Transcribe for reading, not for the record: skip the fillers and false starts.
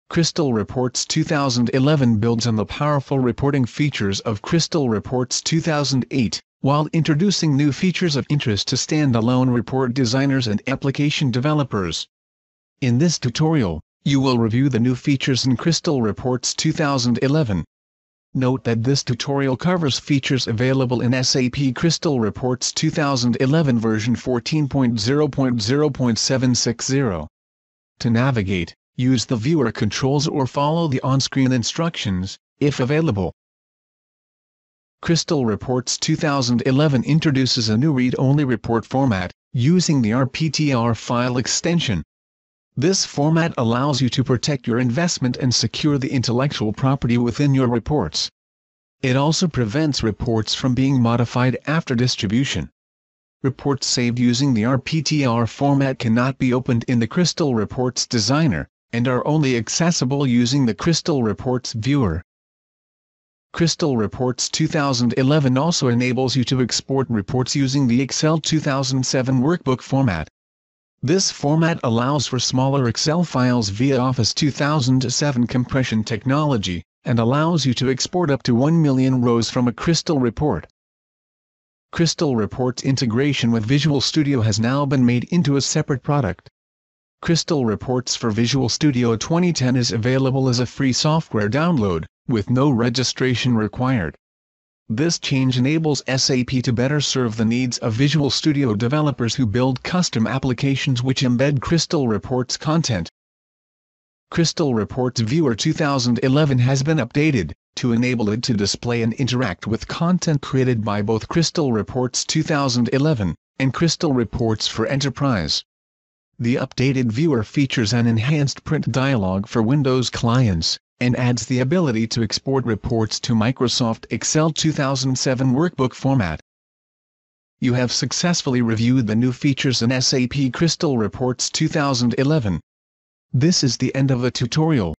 Crystal Reports 2011 builds on the powerful reporting features of Crystal Reports 2008, while introducing new features of interest to standalone report designers and application developers. In this tutorial, you will review the new features in Crystal Reports 2011. Note that this tutorial covers features available in SAP Crystal Reports 2011 version 14.0.0.760. To navigate, use the viewer controls or follow the on-screen instructions, if available. Crystal Reports 2011 introduces a new read-only report format, using the RPTR file extension. This format allows you to protect your investment and secure the intellectual property within your reports. It also prevents reports from being modified after distribution. Reports saved using the RPTR format cannot be opened in the Crystal Reports Designer, and are only accessible using the Crystal Reports Viewer. Crystal Reports 2011 also enables you to export reports using the Excel 2007 workbook format. This format allows for smaller Excel files via Office 2007 compression technology, and allows you to export up to 1 million rows from a Crystal report. Crystal Reports integration with Visual Studio has now been made into a separate product. Crystal Reports for Visual Studio 2010 is available as a free software download, with no registration required. This change enables SAP to better serve the needs of Visual Studio developers who build custom applications which embed Crystal Reports content. Crystal Reports Viewer 2011 has been updated, to enable it to display and interact with content created by both Crystal Reports 2011, and Crystal Reports for Enterprise. The updated viewer features an enhanced print dialog for Windows clients, and adds the ability to export reports to Microsoft Excel 2007 workbook format. You have successfully reviewed the new features in SAP Crystal Reports 2011. This is the end of the tutorial.